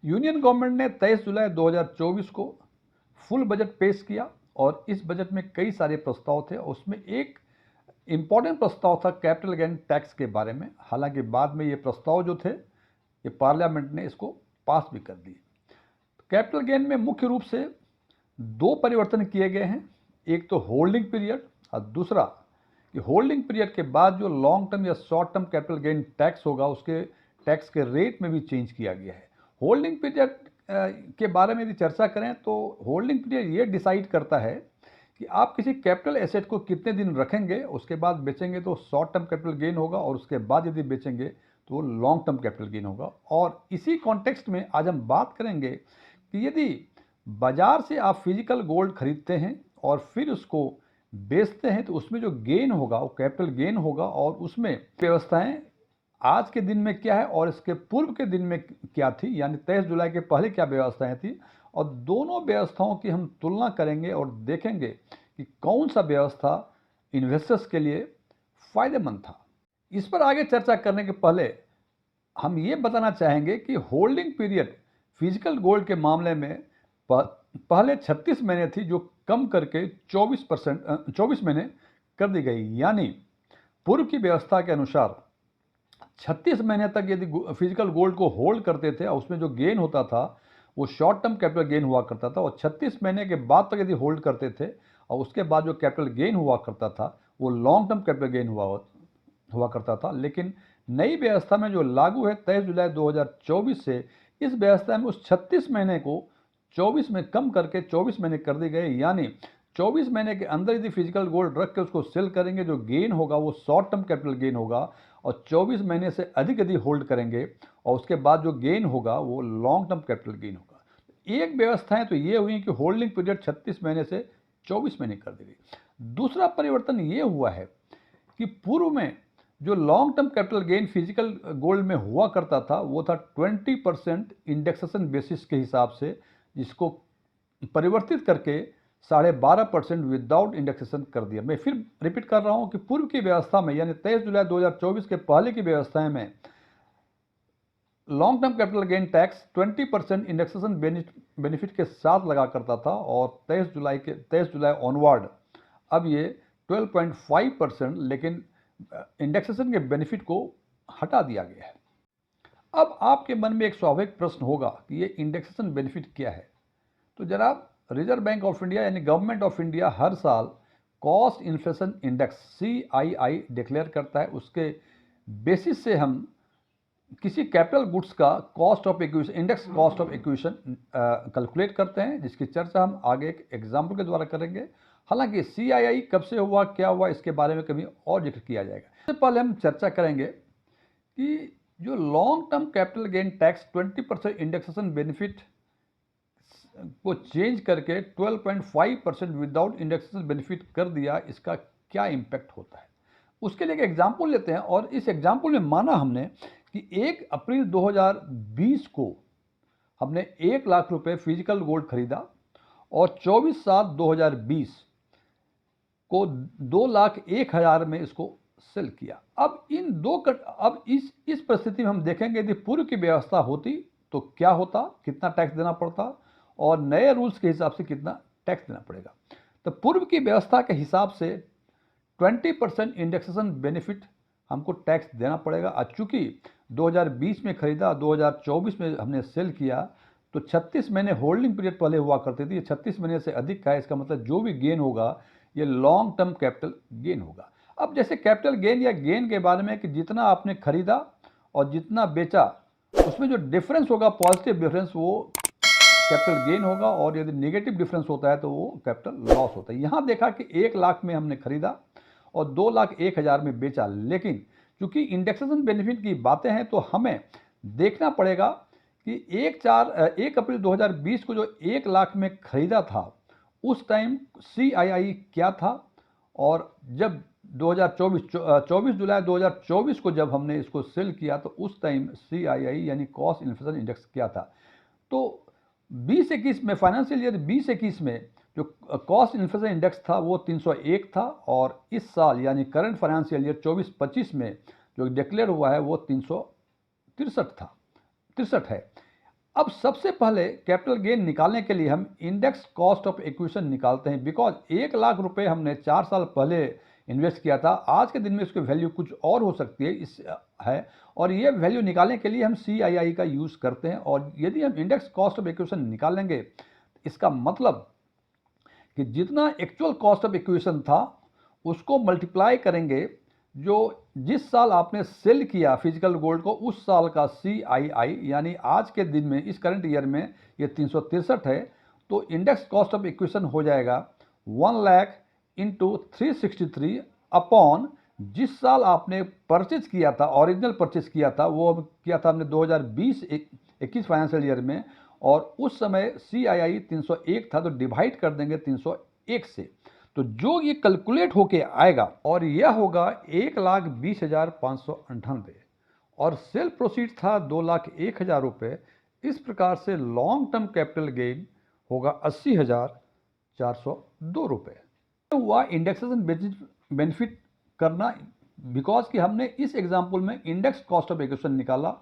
Union government ने 23 जुलाई 2024 को full budget पेश किया और इस बजट में कई सारे प्रस्ताव थे। उसमें एक इम्पॉर्टेंट प्रस्ताव था कैपिटल गेन टैक्स के बारे में। हालांकि बाद में ये प्रस्ताव जो थे ये पार्लियामेंट ने इसको पास भी कर दिए। कैपिटल गेन में मुख्य रूप से दो परिवर्तन किए गए हैं। एक तो होल्डिंग पीरियड और दूसरा कि होल्डिंग पीरियड के बाद जो लॉन्ग टर्म या short term capital gain tax होगा उसके टैक्स के रेट में भी चेंज किया गया है। होल्डिंग पीरियड के बारे में यदि चर्चा करें तो होल्डिंग पीरियड ये डिसाइड करता है कि आप किसी कैपिटल एसेट को कितने दिन रखेंगे, उसके बाद बेचेंगे तो शॉर्ट टर्म कैपिटल गेन होगा और उसके बाद यदि बेचेंगे तो लॉन्ग टर्म कैपिटल गेन होगा। और इसी कॉन्टेक्स्ट में आज हम बात करेंगे कि यदि बाजार से आप फिजिकल गोल्ड खरीदते हैं और फिर उसको बेचते हैं तो उसमें जो गेन होगा वो कैपिटल गेन होगा, और उसमें व्यवस्थाएं आज के दिन में क्या है और इसके पूर्व के दिन में क्या थी, यानी 23 जुलाई के पहले क्या व्यवस्थाएं थी, और दोनों व्यवस्थाओं की हम तुलना करेंगे और देखेंगे कि कौन सा व्यवस्था इन्वेस्टर्स के लिए फ़ायदेमंद था। इस पर आगे चर्चा करने के पहले हम ये बताना चाहेंगे कि होल्डिंग पीरियड फिजिकल गोल्ड के मामले में पहले 36 महीने थी, जो कम करके 24 महीने कर दी गई। यानी पूर्व की व्यवस्था के अनुसार 36 महीने तक यदि फिजिकल गोल्ड को होल्ड करते थे और उसमें जो गेन होता था वो शॉर्ट टर्म कैपिटल गेन हुआ करता था, और 36 महीने के बाद तक यदि होल्ड करते थे और उसके बाद जो कैपिटल गेन हुआ करता था वो लॉन्ग टर्म कैपिटल गेन हुआ करता था। लेकिन नई व्यवस्था में जो लागू है 23 जुलाई 2024 से, इस व्यवस्था में उस 36 महीने को 24 में कम करके 24 महीने कर दी गई। यानी 24 महीने के अंदर यदि फिजिकल गोल्ड रख के उसको सेल करेंगे, जो गेन होगा वो शॉर्ट टर्म कैपिटल गेन होगा, और 24 महीने से अधिक यदि होल्ड करेंगे और उसके बाद जो गेन होगा वो लॉन्ग टर्म कैपिटल गेन होगा। एक व्यवस्थाएं तो ये हुई कि होल्डिंग पीरियड 36 महीने से 24 महीने कर दी गई। दूसरा परिवर्तन ये हुआ है कि पूर्व में जो long term capital gain physical gold में हुआ करता था वो था 20% इंडेक्सेशन बेसिस के हिसाब से, जिसको परिवर्तित करके 12.5% विदाउट इंडेक्सेशन कर दिया। मैं फिर रिपीट कर रहा हूं कि पूर्व की व्यवस्था में यानी 23 जुलाई 2024 के पहले की व्यवस्था में long term capital gain tax 20% indexation benefit के साथ लगा करता था, और 23 जुलाई ऑनवर्ड अब ये 12.5%, लेकिन इंडेक्सेशन के बेनिफिट को हटा दिया गया है। अब आपके मन में एक स्वाभाविक प्रश्न होगा कि ये इंडेक्सेशन बेनिफिट क्या है। तो जरा रिजर्व बैंक ऑफ इंडिया यानी गवर्नमेंट ऑफ इंडिया हर साल cost inflation index CII declare करता है। उसके बेसिस से हम किसी कैपिटल गुड्स का cost of acquisition, index cost of acquisition calculate करते हैं, जिसकी चर्चा हम आगे एक एग्जाम्पल के द्वारा करेंगे। हालांकि CII कब से हुआ, क्या हुआ, इसके बारे में कभी और जिक्र किया जाएगा। इससे पहले हम चर्चा करेंगे कि जो long term capital gain tax 20% indexation benefit को चेंज करके 12.5% विदाउट इंडेक्सेशन बेनिफिट कर दिया, इसका क्या इम्पैक्ट होता है। उसके लिए एक एग्जाम्पल लेते हैं, और इस एग्जाम्पल में माना हमने कि 1 अप्रैल 2020 को हमने 1 लाख रुपए फिजिकल गोल्ड खरीदा और 24/7/2020 को 2,01,000 में इसको सेल किया। अब इस परिस्थिति में हम देखेंगे यदि पूर्व की व्यवस्था होती तो क्या होता, कितना टैक्स देना पड़ता, और नए रूल्स के हिसाब से कितना टैक्स देना पड़ेगा। तो पूर्व की व्यवस्था के हिसाब से 20% इंडेक्सेशन बेनिफिट हमको टैक्स देना पड़ेगा। आज चूंकि 2020 में खरीदा, 2024 में हमने सेल किया, तो 36 महीने होल्डिंग पीरियड पहले हुआ करती थी, 36 महीने से अधिक का है। इसका मतलब जो भी गेन होगा ये लॉन्ग टर्म कैपिटल गेन होगा। अब जैसे कैपिटल गेन या गेन के बारे में कि जितना आपने खरीदा और जितना बेचा उसमें जो डिफरेंस होगा, पॉजिटिव डिफरेंस, वो कैपिटल गेन होगा, और यदि नेगेटिव डिफरेंस होता है तो वो कैपिटल लॉस होता है। यहाँ देखा कि 1 लाख में हमने खरीदा और 2,01,000 में बेचा, लेकिन चूंकि इंडेक्सेशन बेनिफिट की बातें हैं तो हमें देखना पड़ेगा कि 1 अप्रैल 2020 को जो 1 लाख में खरीदा था उस टाइम CII क्या था, और जब 24 जुलाई 2024 को जब हमने इसको सेल किया तो उस टाइम CII यानी कॉस्ट इन्फ्लेशन इंडेक्स क्या था। तो 2021 में, फाइनेंशियल ईयर 2021 में जो कॉस्ट इन्फ्लेशन इंडेक्स था वो 301 था, और इस साल यानी करंट फाइनेंशियल ईयर 24-25 में जो डिक्लेयर हुआ है वो 363 है। अब सबसे पहले कैपिटल गेन निकालने के लिए हम इंडेक्स कॉस्ट ऑफ एक्विजिशन निकालते हैं, बिकॉज 1 लाख रुपए हमने 4 साल पहले इन्वेस्ट किया था, आज के दिन में उसकी वैल्यू कुछ और हो सकती है इस है, और ये वैल्यू निकालने के लिए हम CII का यूज़ करते हैं। और यदि हम इंडेक्स कॉस्ट ऑफ एक्विजिशन निकालेंगे, इसका मतलब कि जितना एक्चुअल कॉस्ट ऑफ एक्विजिशन था उसको मल्टीप्लाई करेंगे जो जिस साल आपने सेल किया फिजिकल गोल्ड को उस साल का CII, यानी आज के दिन में इस करंट ईयर में ये 363 है, तो इंडेक्स कॉस्ट ऑफ एक्विजिशन हो जाएगा 1 लाख इंटू 363 अपॉन जिस साल आपने परचेज किया था, ओरिजिनल परचेज किया था, वो किया था हमने 2020-21 फाइनेंशियल ईयर में, और उस समय CII 301 था, तो डिवाइड कर देंगे 301 से, तो जो ये कैलकुलेट होके आएगा और यह होगा 1,20,598, और सेल प्रोसीड था 2,01,000 रुपये। इस प्रकार से लॉन्ग टर्म कैपिटल गेन होगा 80,402 रुपये। हुआ इंडेक्सेशन बेनिफिट करना, बिकॉज कि हमने इस एग्जाम्पल में इंडेक्स कॉस्ट ऑफ एक्विजिशन निकाला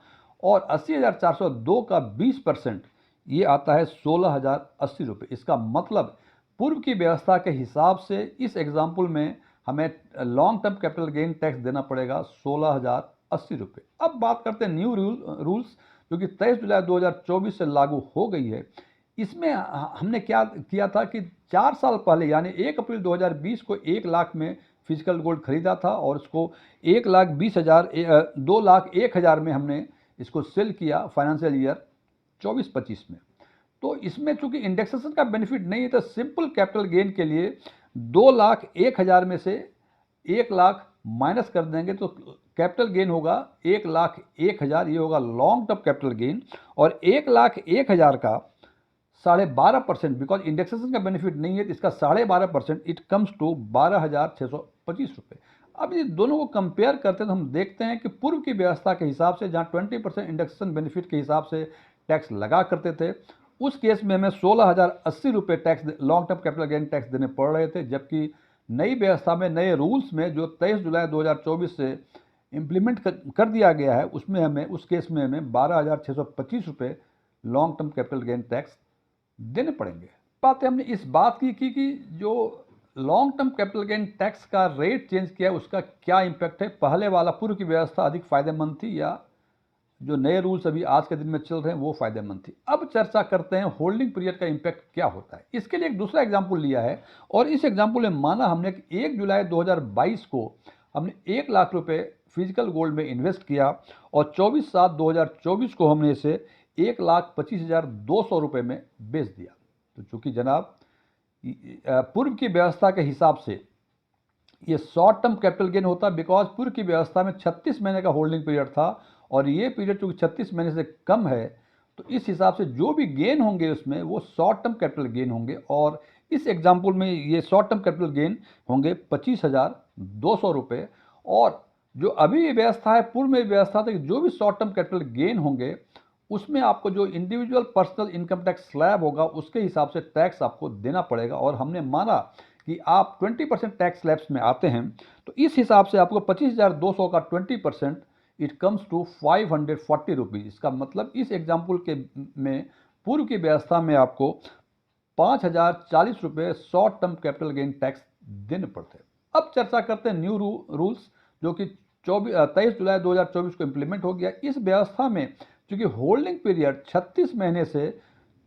और 80,402 का 20% ये आता है 16,080 रुपये। इसका मतलब पूर्व की व्यवस्था के हिसाब से इस एग्जाम्पल में हमें long term capital gain tax देना पड़ेगा 16,080 रुपये। अब बात करते हैं न्यू रूल्स जो कि 23 जुलाई 2024 से लागू हो गई है। इसमें हमने क्या किया था कि 4 साल पहले यानी 1 अप्रैल 2020 को 1 लाख में फिजिकल गोल्ड खरीदा था और उसको 2,01,000 में हमने इसको सेल किया फाइनेंशियल ईयर 24-25 में। तो इसमें चूंकि इंडेक्सेशन का बेनिफिट नहीं है, तो सिंपल कैपिटल गेन के लिए 2,01,000 में से 1 लाख माइनस कर देंगे, तो कैपिटल गेन होगा 1,01,000, ये होगा लॉन्ग टर्म कैपिटल गेन। और 1,01,000 का 12.5%, बिकॉज इंडेक्सेशन का बेनिफिट नहीं है, तो इसका 12.5%, इट कम्स टू 12,625 रुपये। अब ये दोनों को कंपेयर करते हैं तो हम देखते हैं कि पूर्व की व्यवस्था के हिसाब से जहाँ 20% इंडेक्सेशन बेनिफिट के हिसाब से टैक्स लगा करते थे, उस केस में हमें 16,080 रुपये tax long term capital gain tax देने पड़ रहे थे, जबकि नई व्यवस्था में नए रूल्स में जो 23 जुलाई 2024 से इम्प्लीमेंट कर दिया गया है, उसमें हमें उस केस में हमें 12,625 रुपये long term capital gain tax देने पड़ेंगे। बात हमने इस बात की कि जो long term capital gain tax का रेट चेंज किया है उसका क्या इम्पैक्ट है, पहले वाला पूर्व की व्यवस्था अधिक फायदेमंद थी या जो नए रूल्स अभी आज के दिन में चल रहे हैं वो फायदेमंद थी। अब चर्चा करते हैं होल्डिंग पीरियड का इम्पैक्ट क्या होता है। इसके लिए एक दूसरा एग्जाम्पल लिया है और इस एग्जाम्पल में माना हमने कि 1 जुलाई 2022 को हमने 1 लाख रुपए फिजिकल गोल्ड में इन्वेस्ट किया और 24/7/2024 को हमने इसे 1,25,200 रुपये में बेच दिया। तो चूंकि जनाब पूर्व की व्यवस्था के हिसाब से ये शॉर्ट टर्म कैपिटल गेन होता है, बिकॉज पूर्व की व्यवस्था में 36 महीने का होल्डिंग पीरियड था और ये पीरियड चूंकि 36 महीने से कम है, तो इस हिसाब से जो भी गेन होंगे उसमें वो शॉर्ट टर्म कैपिटल गेन होंगे। और इस एग्जाम्पल में ये शॉर्ट टर्म कैपिटल गेन होंगे 25,200 रुपये। और जो अभी व्यवस्था है, पूर्व में व्यवस्था था कि जो भी शॉर्ट टर्म कैपिटल गेन होंगे उसमें आपको जो individual personal income tax slab होगा उसके हिसाब से टैक्स आपको देना पड़ेगा। और हमने माना कि आप 20% टैक्स स्लैब्स में आते हैं, तो इस हिसाब से आपको 25,200 का 20% इट कम्स टू 540 रुपीज़। इसका मतलब इस एग्जाम्पल के में पूर्व की व्यवस्था में आपको 5,040 रुपये short term capital gain tax देने पड़ते हैं। अब चर्चा करते हैं न्यू रूल्स जो कि 23 जुलाई 2024 को इम्प्लीमेंट हो गया। इस व्यवस्था में चूँकि होल्डिंग पीरियड 36 महीने से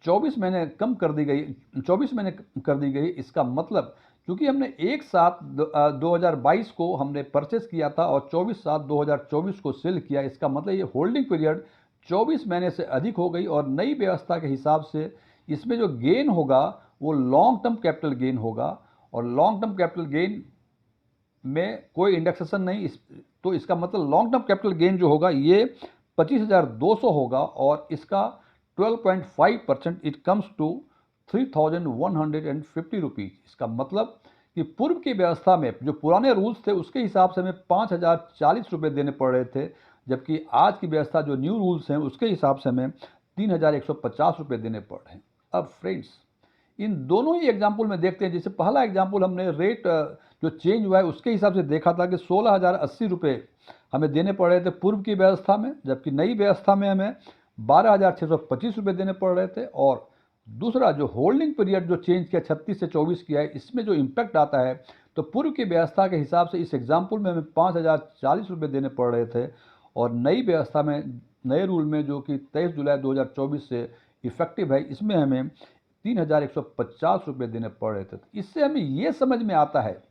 24 महीने कम कर दी गई, 24 महीने कर दी गई। इसका मतलब क्योंकि हमने 1/7/2022 को हमने परचेस किया था और 24/7/2024 को सेल किया, इसका मतलब ये होल्डिंग पीरियड 24 महीने से अधिक हो गई। और नई व्यवस्था के हिसाब से इसमें जो गेन होगा वो लॉन्ग टर्म कैपिटल गेन होगा और लॉन्ग टर्म कैपिटल गेन में कोई इंडेक्सेशन नहीं, तो इसका मतलब लॉन्ग टर्म कैपिटल गेन जो होगा ये 25,200 होगा और इसका 12.5% इट कम्स टू 3,150 रुपीज़। इसका मतलब कि पूर्व की व्यवस्था में जो पुराने रूल्स थे उसके हिसाब से हमें 5,040 रुपये देने पड़ रहे थे, जबकि आज की व्यवस्था जो न्यू रूल्स हैं उसके हिसाब से हमें 3,150 रुपये देने पड़ रहे हैं। अब फ्रेंड्स इन दोनों ही एग्जाम्पल में देखते हैं। जैसे पहला एग्जाम्पल हमने रेट जो चेंज हुआ है उसके हिसाब से देखा था कि 16,080 रुपये हमें देने पड़ रहे थे पूर्व की व्यवस्था में, जबकि नई व्यवस्था में हमें 12,625 रुपये देने पड़ रहे थे। और दूसरा जो होल्डिंग पीरियड जो चेंज किया 36 से 24 किया है, इसमें जो इम्पैक्ट आता है, तो पूर्व की व्यवस्था के हिसाब से इस एग्जाम्पल में हमें 5,040 रुपये देने पड़ रहे थे, और नई व्यवस्था में, नए रूल में जो कि 23 जुलाई 2024 से इफेक्टिव है, इसमें हमें 3,150 रुपये देने पड़ रहे थे। तो इससे हमें ये समझ में आता है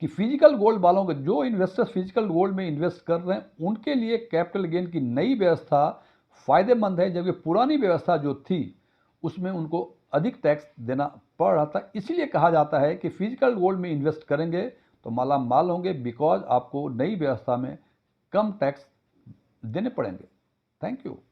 कि फिजिकल गोल्ड वालों को, जो इन्वेस्टर्स फिजिकल गोल्ड में इन्वेस्ट कर रहे हैं, उनके लिए कैपिटल गेन की नई व्यवस्था फायदेमंद है, जबकि पुरानी व्यवस्था जो थी उसमें उनको अधिक टैक्स देना पड़ रहा था। इसलिए कहा जाता है कि फिजिकल गोल्ड में इन्वेस्ट करेंगे तो माला माल होंगे, बिकॉज आपको नई व्यवस्था में कम टैक्स देने पड़ेंगे। Thank you.